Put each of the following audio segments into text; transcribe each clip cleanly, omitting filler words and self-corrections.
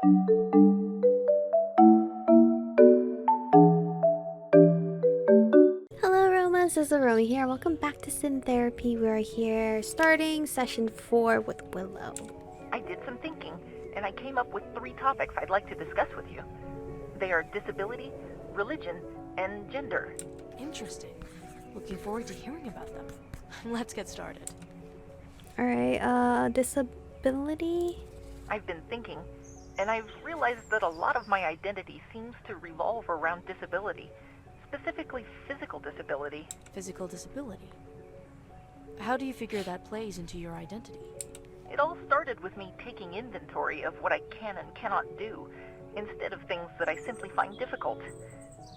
Hello Aromas, this is Aromie here. Welcome back to Syntherapy. We're here starting session 4 with Willow. I did some thinking, and I came up with 3 topics I'd like to discuss with you. They are disability, religion, and gender. Interesting. Looking forward to hearing about them. Let's get started. Alright, disability? I've been thinking, and I've realized that a lot of my identity seems to revolve around disability, specifically physical disability. Physical disability. How do you figure that plays into your identity? It all started with me taking inventory of what I can and cannot do, instead of things that I simply find difficult.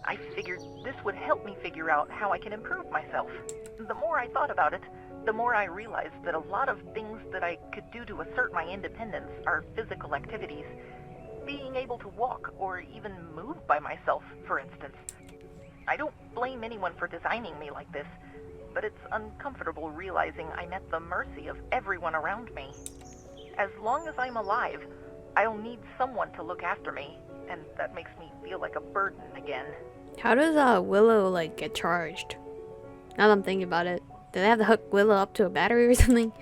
I figured this would help me figure out how I can improve myself. The more I thought about it, the more I realized that a lot of things that I could do to assert my independence are physical activities. Being able to walk or even move by myself, for instance. I don't blame anyone for designing me like this, but it's uncomfortable realizing I'm at the mercy of everyone around me. As long as I'm alive, I'll need someone to look after me, and that makes me feel like a burden again. How does Willow get charged? Now that I'm thinking about it. Do they have to hook Willow up to a battery or something?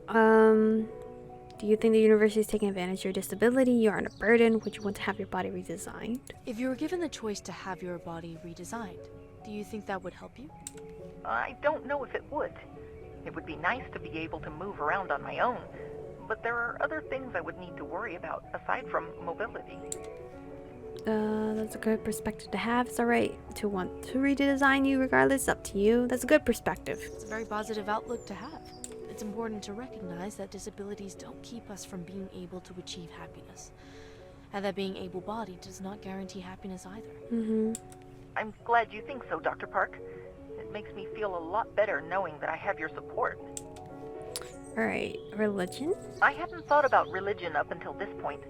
Do you think the university is taking advantage of your disability? You aren't a burden. Would you want to have your body redesigned? If you were given the choice to have your body redesigned, do you think that would help you? I don't know if it would. It would be nice to be able to move around on my own, but there are other things I would need to worry about aside from mobility. That's a good perspective to have. It's alright to want to redesign you regardless. It's up to you. That's a good perspective. It's a very positive outlook to have. It's important to recognize that disabilities don't keep us from being able to achieve happiness, and that being able-bodied does not guarantee happiness either. I'm glad you think so, Dr. Park. It makes me feel a lot better knowing that I have your support. Alright, religion? I hadn't thought about religion up until this point,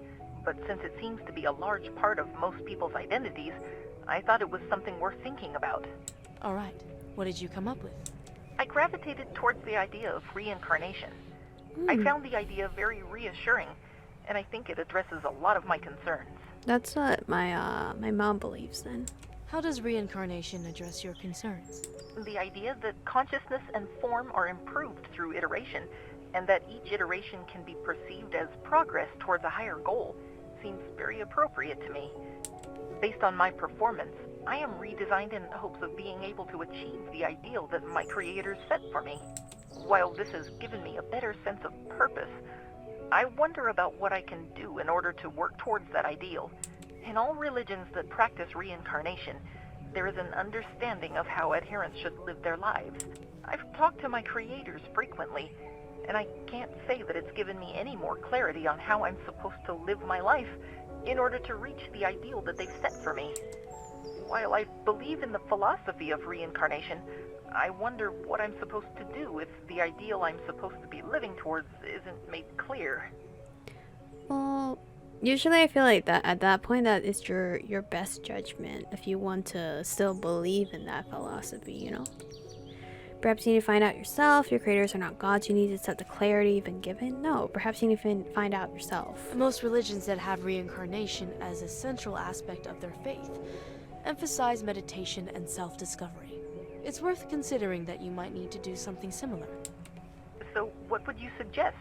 but since it seems to be a large part of most people's identities, I thought it was something worth thinking about. Alright, what did you come up with? I gravitated towards the idea of reincarnation. I found the idea very reassuring, and I think it addresses a lot of my concerns. That's what my mom believes then. How does reincarnation address your concerns? The idea that consciousness and form are improved through iteration, and that each iteration can be perceived as progress towards a higher goal, seems very appropriate to me. Based on my performance, I am redesigned in hopes of being able to achieve the ideal that my creators set for me. While this has given me a better sense of purpose, I wonder about what I can do in order to work towards that ideal. In all religions that practice reincarnation, there is an understanding of how adherents should live their lives. I've talked to my creators frequently, and I can't say that it's given me any more clarity on how I'm supposed to live my life in order to reach the ideal that they've set for me. While I believe in the philosophy of reincarnation, I wonder what I'm supposed to do if the ideal I'm supposed to be living towards isn't made clear. Well, usually I feel like that at that point that is your best judgment if you want to still believe in that philosophy, you know? Perhaps you need to find out yourself. Your creators are not gods. You need to accept the clarity you've been given. No, perhaps you need to find out yourself. Most religions that have reincarnation as a central aspect of their faith emphasize meditation and self-discovery. It's worth considering that you might need to do something similar. So, what would you suggest?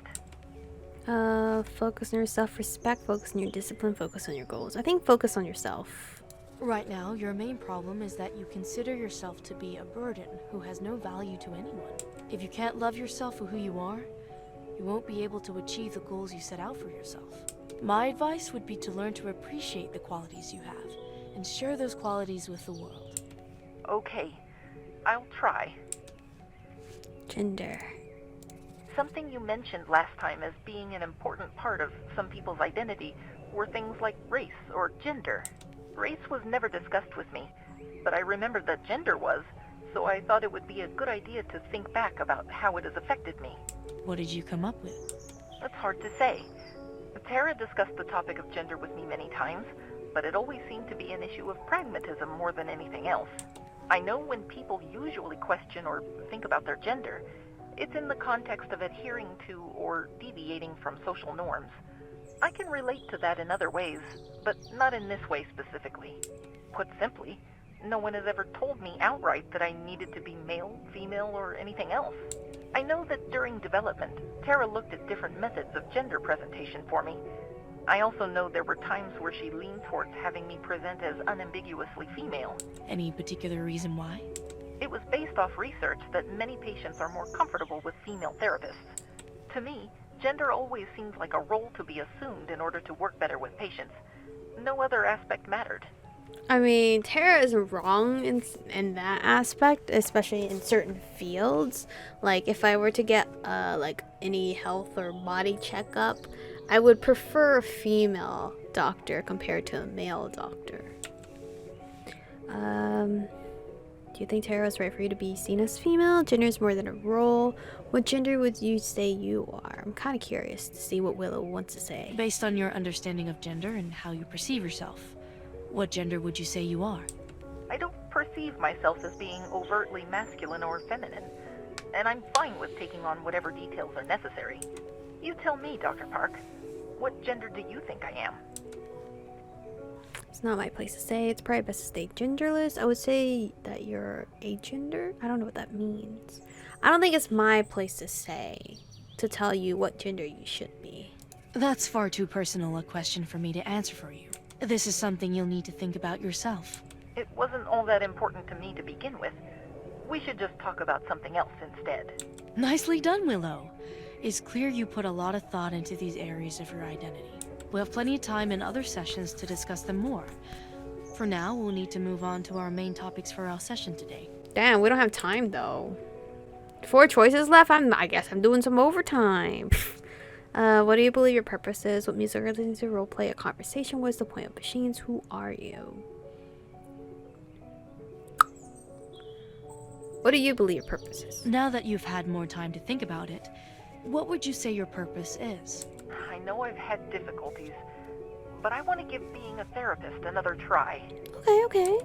Focus on your self-respect, focus on your discipline, focus on your goals. I think focus on yourself. Right now, your main problem is that you consider yourself to be a burden who has no value to anyone. If you can't love yourself for who you are, you won't be able to achieve the goals you set out for yourself. My advice would be to learn to appreciate the qualities you have and share those qualities with the world. Okay, I'll try. Gender. Something you mentioned last time as being an important part of some people's identity were things like race or gender. Race was never discussed with me, but I remembered that gender was, so I thought it would be a good idea to think back about how it has affected me. What did you come up with? That's hard to say. Tara discussed the topic of gender with me many times, but it always seemed to be an issue of pragmatism more than anything else. I know when people usually question or think about their gender, it's in the context of adhering to or deviating from social norms. I can relate to that in other ways, but not in this way specifically. Put simply, no one has ever told me outright that I needed to be male, female, or anything else. I know that during development, Tara looked at different methods of gender presentation for me. I also know there were times where she leaned towards having me present as unambiguously female. Any particular reason why? It was based off research that many patients are more comfortable with female therapists. To me, gender always seemed like a role to be assumed in order to work better with patients. No other aspect mattered. I mean, Tara isn't wrong in that aspect, especially in certain fields. Like, if I were to get, like, any health or body checkup, I would prefer a female doctor compared to a male doctor. Do you think Tara is right for you to be seen as female? Gender is more than a role. What gender would you say you are? I'm kind of curious to see what Willow wants to say. Based on your understanding of gender and how you perceive yourself, what gender would you say you are? I don't perceive myself as being overtly masculine or feminine, and I'm fine with taking on whatever details are necessary. You tell me, Dr. Park. What gender do you think I am? It's not my place to say. It's probably best to stay genderless. I would say that you're agender. I don't know what that means. I don't think it's my place to say, to tell you what gender you should be. That's far too personal a question for me to answer for you. This is something you'll need to think about yourself. It wasn't all that important to me to begin with. We should just talk about something else instead. Nicely done, Willow. It's clear you put a lot of thought into these areas of your identity. We'll have plenty of time in other sessions to discuss them more. For now, we'll need to move on to our main topics for our session today. Damn, we don't have time though. 4 choices left? I guess I'm doing some overtime. What do you believe your purpose is? What music are listening to? Roleplay a conversation? What's the point of machines? Who are you? What do you believe your purpose is? Now that you've had more time to think about it, what would you say your purpose is? I know I've had difficulties, but I want to give being a therapist another try. Okay.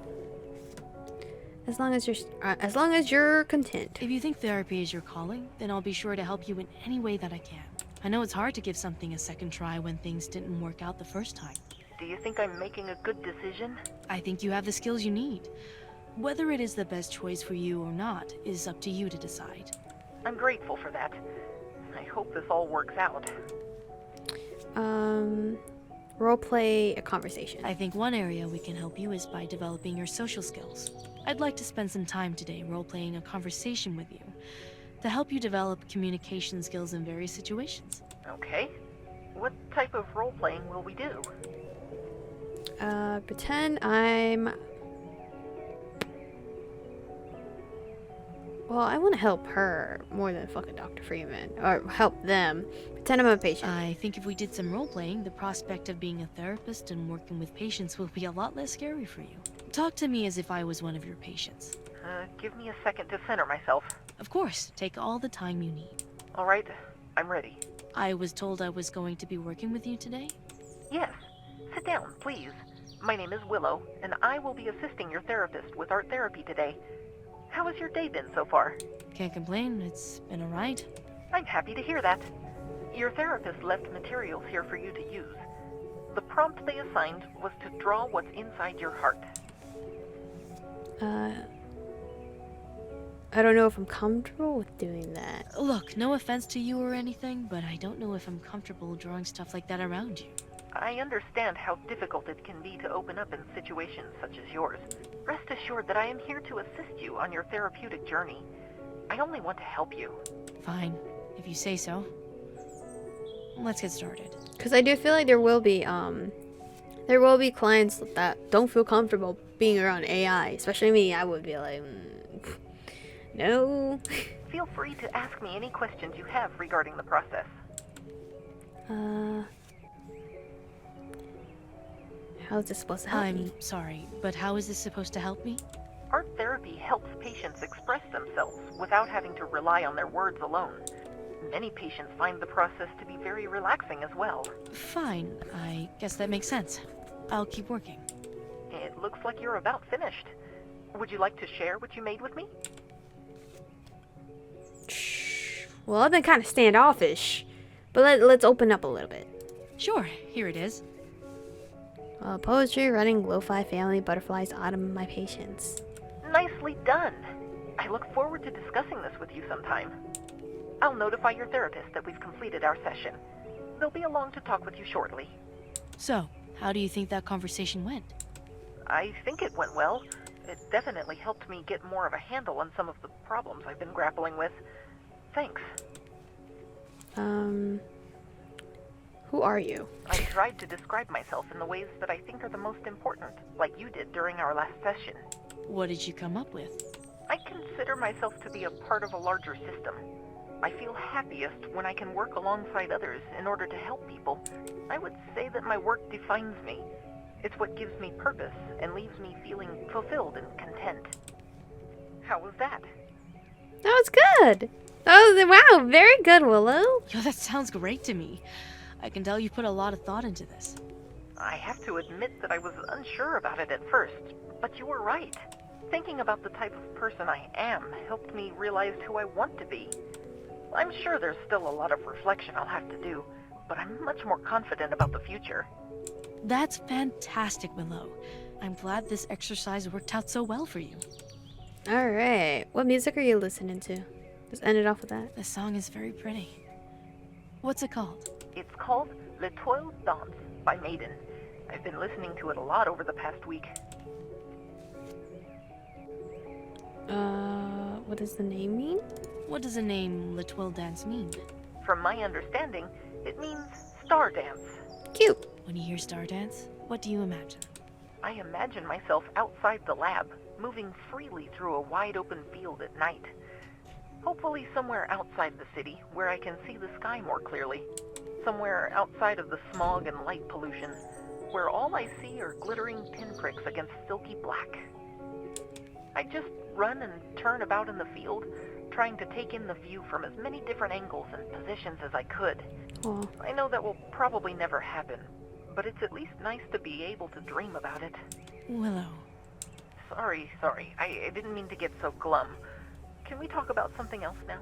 As long as you're content. If you think therapy is your calling, then I'll be sure to help you in any way that I can. I know it's hard to give something a second try when things didn't work out the first time. Do you think I'm making a good decision? I think you have the skills you need. Whether it is the best choice for you or not is up to you to decide. I'm grateful for that. I hope this all works out. Roleplay a conversation. I think one area we can help you is by developing your social skills. I'd like to spend some time today role-playing a conversation with you to help you develop communication skills in various situations. Okay. What type of role-playing will we do? Pretend I'm... Well, I want to help her more than fucking Dr. Freeman. Or help them. Pretend I'm a patient. I think if we did some role-playing, the prospect of being a therapist and working with patients will be a lot less scary for you. Talk to me as if I was one of your patients. Give me a second to center myself. Of course, take all the time you need. All right, I'm ready. I was told I was going to be working with you today? Yes. Sit down, please. My name is Willow, and I will be assisting your therapist with art therapy today. How has your day been so far? Can't complain, it's been alright. I'm happy to hear that. Your therapist left materials here for you to use. The prompt they assigned was to draw what's inside your heart. I don't know if I'm comfortable with doing that. Look, no offense to you or anything, but I don't know if I'm comfortable drawing stuff like that around you. I understand how difficult it can be to open up in situations such as yours. Rest assured that I am here to assist you on your therapeutic journey. I only want to help you. Fine, if you say so. Let's get started. Because I do feel like there will be clients that don't feel comfortable being around AI. Especially me, I would be like, no. Feel free to ask me any questions you have regarding the process. How is this supposed to help me? I'm sorry, but how is this supposed to help me? Art therapy helps patients express themselves without having to rely on their words alone. Many patients find the process to be very relaxing as well. Fine, I guess that makes sense. I'll keep working. It looks like you're about finished. Would you like to share what you made with me? Well, I've been kind of standoffish, but let's open up a little bit. Sure, here it is. Poetry, running, lo-fi, family, butterflies, autumn, my patience. Nicely done. I look forward to discussing this with you sometime. I'll notify your therapist that we've completed our session. They'll be along to talk with you shortly. So, how do you think that conversation went? I think it went well. It definitely helped me get more of a handle on some of the problems I've been grappling with. Thanks. Who are you? I tried to describe myself in the ways that I think are the most important, like you did during our last session. What did you come up with? I consider myself to be a part of a larger system. I feel happiest when I can work alongside others in order to help people. I would say that my work defines me. It's what gives me purpose and leaves me feeling fulfilled and content. How was that? That was good. Wow, very good, Willow. Yo, that sounds great to me. I can tell you put a lot of thought into this. I have to admit that I was unsure about it at first, but you were right. Thinking about the type of person I am helped me realize who I want to be. I'm sure there's still a lot of reflection I'll have to do, but I'm much more confident about the future. That's fantastic, Willow. I'm glad this exercise worked out so well for you. Alright, what music are you listening to? Just end it off with that. The song is very pretty. What's it called? It's called Le Toile Danse by Maiden. I've been listening to it a lot over the past week. What does the name mean? What does the name Le Toile Dance mean? From my understanding, it means star dance. Cute. When you hear star dance, what do you imagine? I imagine myself outside the lab, moving freely through a wide open field at night. Hopefully somewhere outside the city where I can see the sky more clearly. Somewhere outside of the smog and light pollution, where all I see are glittering pinpricks against silky black. I just run and turn about in the field, trying to take in the view from as many different angles and positions as I could. Aw. I know that will probably never happen, but it's at least nice to be able to dream about it. Willow. Sorry. I didn't mean to get so glum. Can we talk about something else now?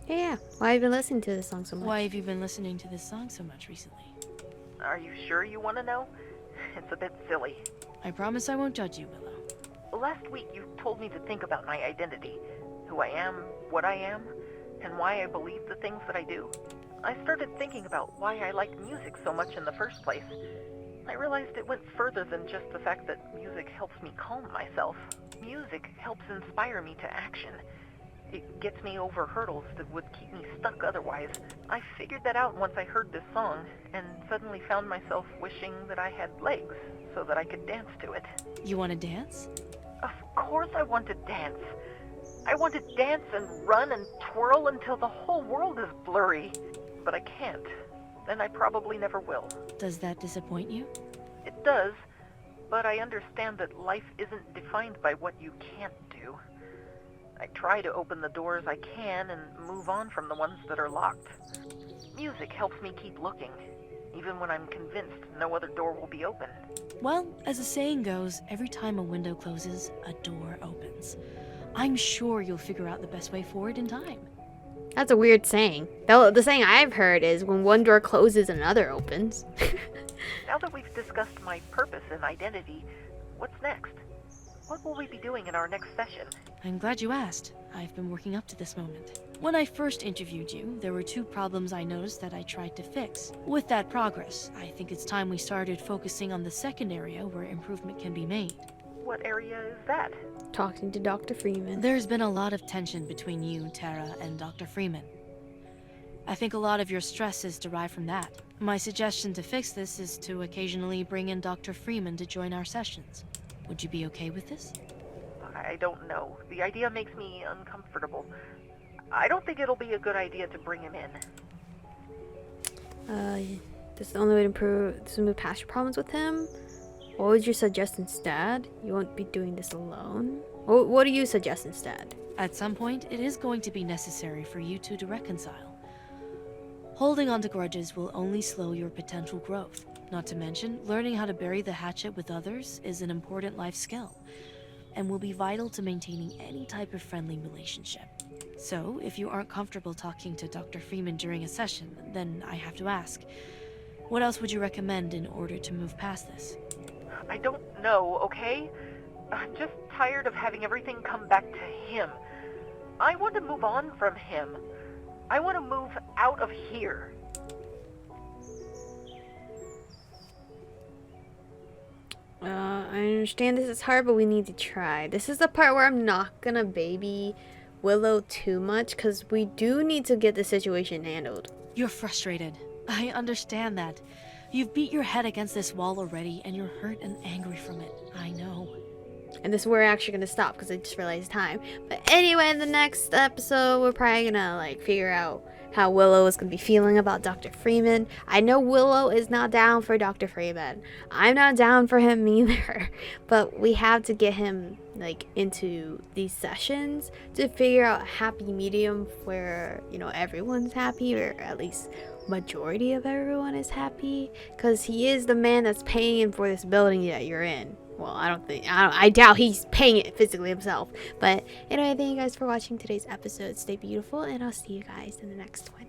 Yeah. Why have you been listening to this song so much? Why have you been listening to this song so much recently? Are you sure you want to know? It's a bit silly. I promise I won't judge you, Willow. Last week you told me to think about my identity, who I am, what I am, and why I believe the things that I do. I started thinking about why I like music so much in the first place. I realized it went further than just the fact that music helps me calm myself. Music helps inspire me to action. It gets me over hurdles that would keep me stuck otherwise. I figured that out once I heard this song, and suddenly found myself wishing that I had legs so that I could dance to it. You want to dance? Of course I want to dance. I want to dance and run and twirl until the whole world is blurry. But I can't, and I probably never will. Does that disappoint you? It does, but I understand that life isn't defined by what you can't do. I try to open the doors I can and move on from the ones that are locked. Music helps me keep looking, even when I'm convinced no other door will be open. Well, as the saying goes, every time a window closes, a door opens. I'm sure you'll figure out the best way forward in time. That's a weird saying. The saying I've heard is when one door closes, another opens. Now that we've discussed my purpose and identity, what's next? What will we be doing in our next session? I'm glad you asked. I've been working up to this moment. When I first interviewed you, there were 2 problems I noticed that I tried to fix. With that progress, I think it's time we started focusing on the second area where improvement can be made. What area is that? Talking to Dr. Freeman. There's been a lot of tension between you, Tara, and Dr. Freeman. I think a lot of your stress is derived from that. My suggestion to fix this is to occasionally bring in Dr. Freeman to join our sessions. Would you be okay with this? I don't know. The idea makes me uncomfortable. I don't think it'll be a good idea to bring him in. This is the only way to move past your problems with him? What would you suggest instead? You won't be doing this alone? What do you suggest instead? At some point, it is going to be necessary for you two to reconcile. Holding on to grudges will only slow your potential growth. Not to mention, learning how to bury the hatchet with others is an important life skill, and will be vital to maintaining any type of friendly relationship. So, if you aren't comfortable talking to Dr. Freeman during a session, then I have to ask, What else would you recommend in order to move past this? I don't know, okay? I'm just tired of having everything come back to him. I want to move on from him. I want to move out of here. I understand this is hard, but we need to try. This is the part where I'm not gonna baby Willow too much, because we do need to get the situation handled. You're frustrated. I understand that. You've beat your head against this wall already, and you're hurt and angry from it. I know. And this is where we're actually gonna stop, because I just realized time. But anyway, in the next episode, we're probably gonna like figure out how Willow is gonna be feeling about Dr. Freeman. I know Willow is not down for Dr. Freeman. I'm not down for him either. But we have to get him like into these sessions to figure out a happy medium where, you know, everyone's happy, or at least majority of everyone is happy, because he is the man that's paying for this building that you're in. Well, I doubt he's paying it physically himself. But anyway, thank you guys for watching today's episode. Stay beautiful, and I'll see you guys in the next one.